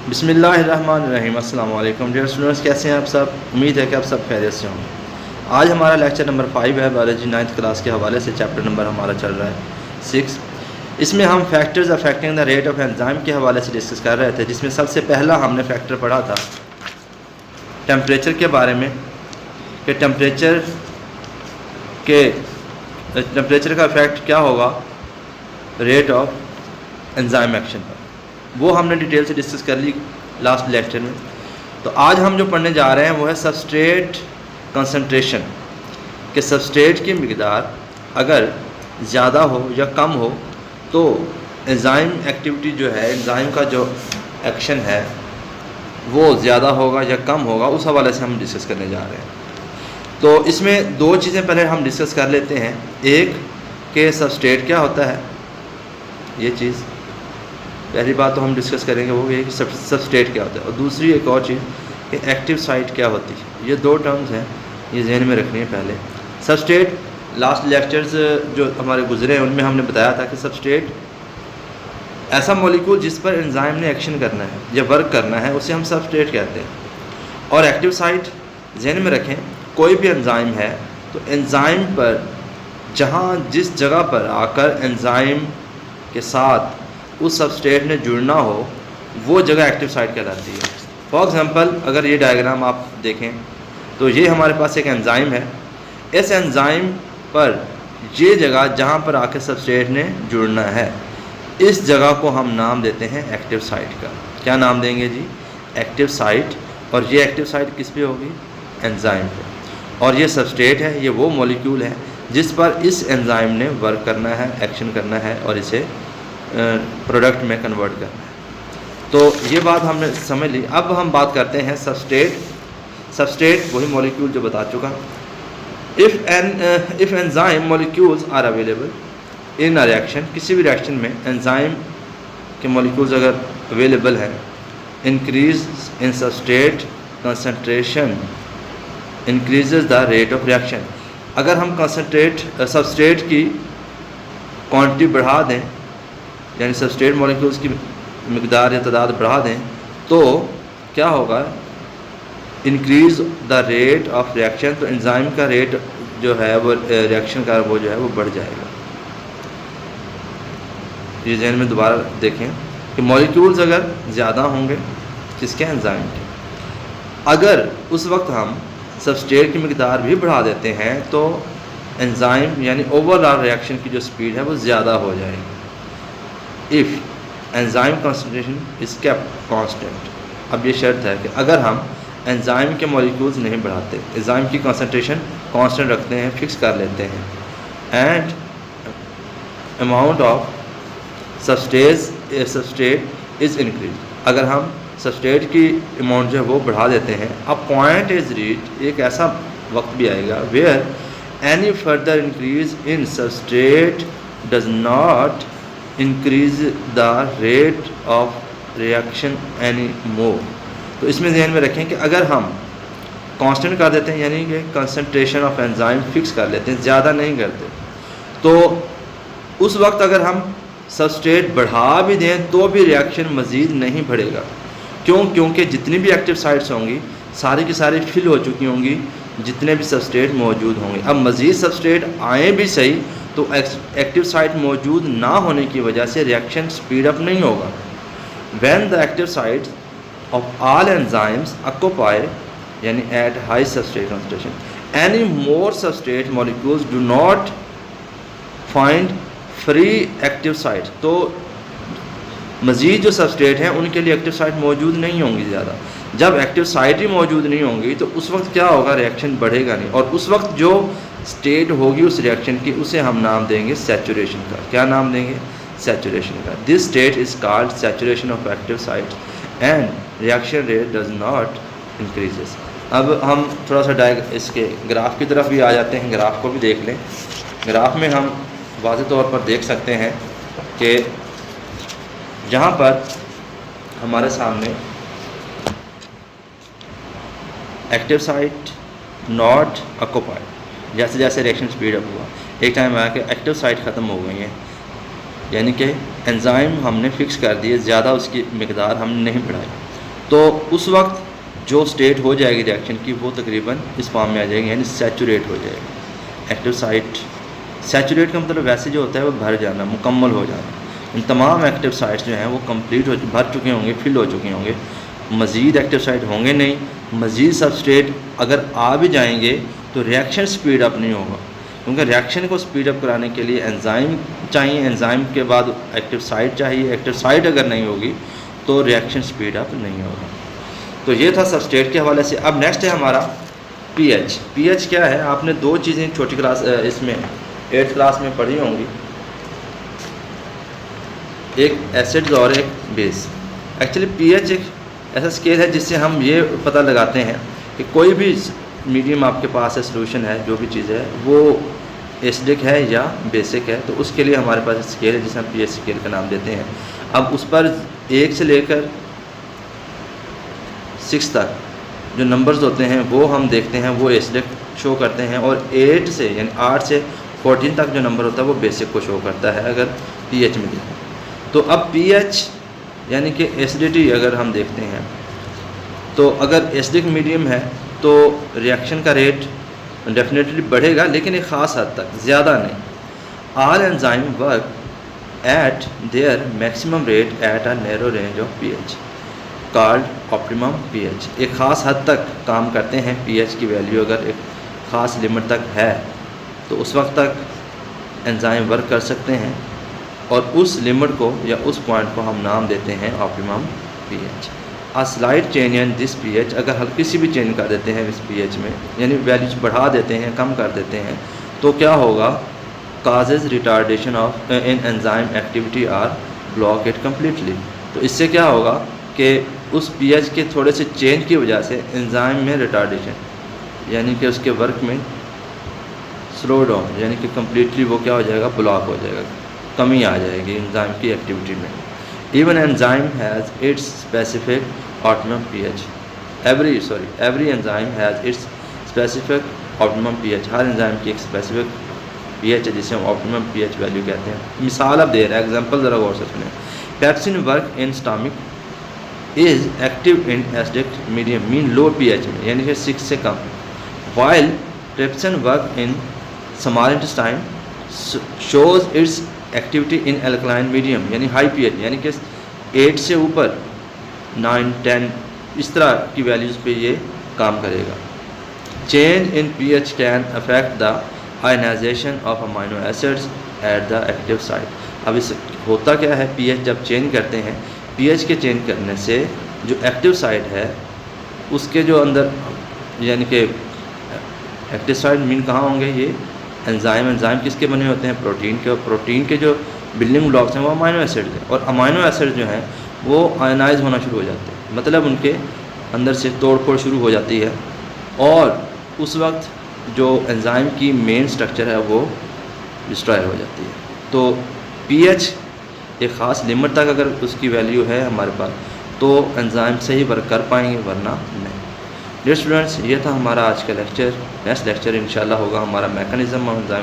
बिस्मिल्लाहिर्रहमानिर्रहीम। अस्सलाम वालेकुम डियर स्टूडेंट्स, कैसे हैं आप सब। उम्मीद है कि आप सब खैरियत से होंगे। आज हमारा लेक्चर नंबर 5 है बायोलॉजी 9th क्लास के हवाले से। चैप्टर नंबर हमारा चल रहा है 6। इसमें हम factors affecting the rate of enzyme के हवाले से डिस्कस कर रहे थे, जिसमें सबसे पहला हमने फैक्टर पढ़ा था टेम्परेचर के बारे में, कि टेम्परेचर का इफेक्ट क्या होगा रेट ऑफ एंजाइम एक्शन पर। वो हमने डिटेल से डिस्कस कर ली लास्ट लेक्चर में। तो आज हम जो पढ़ने जा रहे हैं वो है सबस्ट्रेट कंसंट्रेशन, कि सबस्ट्रेट की मिकदार अगर ज़्यादा हो या कम हो तो एंजाइम एक्टिविटी जो है, एंजाइम का जो एक्शन है वो ज़्यादा होगा या कम होगा, उस हवाले से हम डिस्कस करने जा रहे हैं। तो इसमें दो चीज़ें पहले हम डिस्कस कर लेते हैं। एक कि सबस्ट्रेट क्या होता है, ये चीज़ पहली बात तो हम डिस्कस करेंगे, वो ये कि सबस्ट्रेट क्या होता है। और दूसरी एक और चीज़ कि एक्टिव साइट क्या होती है। ये दो टर्म्स हैं, ये जहन में रखनी है। पहले सबस्ट्रेट, लास्ट लेक्चर्स जो हमारे गुजरे हैं उनमें हमने बताया था कि सबस्ट्रेट ऐसा मॉलिक्यूल जिस पर एंजाइम ने एक्शन करना है या वर्क करना है, उसे हम सबस्ट्रेट कहते हैं। और एक्टिव साइट जहन में रखें, कोई भी एंजाइम है तो एंजाइम पर जिस जगह पर आकर एंजाइम के साथ उस सबस्ट्रेट ने जुड़ना हो, वो जगह एक्टिव साइट कहलाती है। फॉर एग्जांपल अगर ये डायग्राम आप देखें तो ये हमारे पास एक एंजाइम है। इस एंजाइम पर ये जगह जहाँ पर आकर सबस्ट्रेट ने जुड़ना है, इस जगह को हम नाम देते हैं एक्टिव साइट का। क्या नाम देंगे जी? Active site. और ये एक्टिव साइट किस पे होगी? एंजाइम पे। और ये सबस्ट्रेट है, ये वो मॉलिक्यूल है जिस पर इस एंजाइम ने वर्क करना है, एक्शन करना है और इसे प्रोडक्ट में कन्वर्ट करना है। तो ये बात हमने समझ ली। अब हम बात करते हैं सबस्ट्रेट। सबस्ट्रेट वही मॉलिक्यूल जो बता चुका। If enzyme molecules are available in a reaction, किसी भी रिएक्शन में एंजाइम के मॉलिक्यूल्स अगर अवेलेबल हैं, increase in substrate concentration increases the rate of reaction. अगर हम सबस्ट्रेट की क्वांटिटी बढ़ा दें, यानी सबस्ट्रेट मॉलिक्यूल्स की मिकदार या तादाद बढ़ा दें, तो क्या होगा? Increase the rate of reaction. तो एंजाइम का रेट जो है वो रिएक्शन का वो जो है वो बढ़ जाएगा। ये जहन में दोबारा देखें कि मॉलिक्यूल्स अगर ज़्यादा होंगे किसके? एंजाइम के, अगर उस वक्त हम सबस्ट्रेट की मिकदार भी बढ़ा देते हैं तो एंजाइम यानी ओवरऑल रिएक्शन की जो स्पीड है वो ज़्यादा हो जाएगी। If enzyme concentration is kept constant. अब ये शर्त है कि अगर हम एंजाइम के मॉलिक्यूल्स नहीं बढ़ाते, एंजाइम की कंसंट्रेशन कांस्टेंट रखते हैं, फिक्स कर लेते हैं, and amount of substrate is increase. अगर हम सबस्ट्रेट की अमाउंट जो है वो बढ़ा देते हैं, अब पॉइंट इज़ रीच, एक ऐसा वक्त भी आएगा where any further increase in substrate does not increase the rate of reaction any more. तो इसमें ध्यान में रखें कि अगर हम कांस्टेंट कर देते हैं, यानी कि कंसंट्रेशन ऑफ एंजाइम फिक्स कर लेते हैं, ज़्यादा नहीं करते, तो उस वक्त अगर हम सबस्ट्रेट बढ़ा भी दें तो भी रिएक्शन मज़ीद नहीं बढ़ेगा। क्यों? क्योंकि जितनी भी एक्टिव साइट्स होंगी सारी की सारी फिल हो चुकी होंगी, जितने भी सबस्ट्रेट मौजूद होंगे। अब मज़ीद सबस्ट्रेट आए भी सही तो एक्टिव साइट मौजूद ना होने की वजह से रिएक्शन स्पीड अप नहीं होगा। When the active sites of all enzymes occupy, यानी at high substrate concentration, any more substrate molecules do not find free active site. तो मज़ीद जो सबस्ट्रेट हैं उनके लिए एक्टिव साइट मौजूद नहीं होंगी ज़्यादा। जब एक्टिव साइट ही मौजूद नहीं होंगी तो उस वक्त क्या होगा? रिएक्शन बढ़ेगा नहीं। और उस वक्त जो स्टेट होगी उस रिएक्शन की, उसे हम नाम देंगे सैचुरेशन का। क्या नाम देंगे? सैचुरेशन का। This state is called saturation of active site and reaction rate does not increases. अब हम थोड़ा सा इसके ग्राफ की तरफ भी आ जाते हैं, ग्राफ को भी देख लें। ग्राफ में हम वाज़ेह तौर पर देख सकते हैं कि जहाँ पर हमारे सामने एक्टिव साइट नॉट ऑक्यूपाइड, जैसे जैसे रिएक्शन स्पीड अप हुआ, एक टाइम आया कि एक्टिव साइट ख़त्म हो गई हैं, यानी कि एंजाइम हमने फ़िक्स कर दिए, ज़्यादा उसकी मिकदार हमने नहीं बढ़ाई। तो उस वक्त जो स्टेट हो जाएगी रिएक्शन की वो तकरीबन इस फॉर्म में आ जाएगी, यानी सैचुरेट हो जाएगी। एक्टिव साइट, सैचुरेट का मतलब वैसे जो होता है वो भर जाना, मुकम्मल हो जाना। इन तमाम एक्टिव साइट्स जो हैं वो कंप्लीट हो भर चुके होंगे, फिल हो चुके होंगे, मज़ीद एक्टिव साइट होंगे नहीं। मज़ीद सबस्ट्रेट अगर आ भी जाएंगे तो रिएक्शन स्पीड अप नहीं होगा, क्योंकि रिएक्शन को स्पीड अप कराने के लिए एंजाइम चाहिए, एंजाइम के बाद एक्टिव साइट चाहिए। एक्टिव साइट अगर नहीं होगी तो रिएक्शन स्पीड अप नहीं होगा। तो ये था सबस्ट्रेट के हवाले से। अब नेक्स्ट है हमारा पीएच। पीएच क्या है, आपने दो चीज़ें छोटी क्लास इसमें 8th क्लास में पढ़ी होंगी, एक एसिड्स और एक बेस। एक्चुअली पीएच एक ऐसा स्केल है जिससे हम ये पता लगाते हैं कि कोई भी मीडियम आपके पास है, सोल्यूशन है, जो भी चीज़ है वो एसिडिक है या बेसिक है, तो उसके लिए हमारे पास स्केल है जिसे हम पीएच स्केल का नाम देते हैं। अब उस पर 1 से लेकर 6 तक जो नंबर्स होते हैं वो हम देखते हैं, वो एसिडिक शो करते हैं, और 8 से यानी 8 से 14 तक जो नंबर होता है वो बेसिक को शो करता है अगर पीएच में देखें। तो अब पीएच यानी कि एसिडिटी अगर हम देखते हैं तो अगर एसिडिक मीडियम है तो रिएक्शन का रेट डेफिनेटली बढ़ेगा, लेकिन एक ख़ास हद तक, ज़्यादा नहीं। All enzyme work at there maximum rate at a narrow range of pH called optimum pH. एक ख़ास हद तक काम करते हैं, पीएच की वैल्यू अगर एक ख़ास लिमिट तक है तो उस वक्त तक एंजाइम वर्क कर सकते हैं, और उस लिमिट को या उस पॉइंट को हम नाम देते हैं optimum pH. A slight change in this pH, अगर हल्की सी भी चेंज कर देते हैं इस पीएच में, यानी वैल्यूज बढ़ा देते हैं, कम कर देते हैं, तो क्या होगा, causes retardation of in enzyme activity R block it completely. तो इससे क्या होगा कि उस पीएच के थोड़े से चेंज की वजह से एंजाइम में रिटार्डेशन, यानी कि उसके वर्क में स्लो डाउन, यानी कि कम्प्लीटली वो क्या हो जाएगा, ब्लॉक हो जाएगा, कमी आ जाएगी एंजाइम की एक्टिविटी में। Even enzyme has its specific optimum pH, every enzyme has its specific optimum pH. Her enzyme की एक स्पेसिफिक पीएच है जिसे हम ऑप्टिमम पीएच वैल्यू कहते हैं। मिसाल अब दे रहे हैं, एग्जांपल ज़रा गौर से सुनें। Pepsin work in stomach is active in acidic medium mean low pH में, यानी कि 6 से कम। While trypsin work in small intestine shows its activity in alkaline medium, यानी हाई पीएच, यानी कि 8 से ऊपर 9, 10 इस तरह की वैल्यूज़ पे ये काम करेगा। Change in pH can affect the ionisation of amino acids at the active site. अब इस होता क्या है, पीएच जब चेंज करते हैं, पीएच के चेंज करने से जो एक्टिव साइट है उसके जो अंदर, यानी कि एक्टिव साइट मीन कहाँ होंगे, ये एंजाइम किसके बने होते हैं, प्रोटीन के, और प्रोटीन के जो बिल्डिंग ब्लॉक्स हैं वो अमाइनो एसिड हैं, और अमाइनो एसिड जो हैं वो आयनाइज होना शुरू हो जाते हैं, मतलब उनके अंदर से तोड़ फोड़ शुरू हो जाती है, और उस वक्त जो एंजाइम की मेन स्ट्रक्चर है वो डिस्ट्रॉय हो जाती है। तो पीएच एक ख़ास लिमिट तक अगर उसकी वैल्यू है हमारे पास तो एंजाइम सही वर्क कर पाएंगे, वरना नहीं। डियर स्टूडेंट्स, ये था हमारा आज का लेक्चर। नेक्स्ट लेक्चर इंशाल्लाह होगा हमारा मैकेनिज्म ऑफ एंजाइम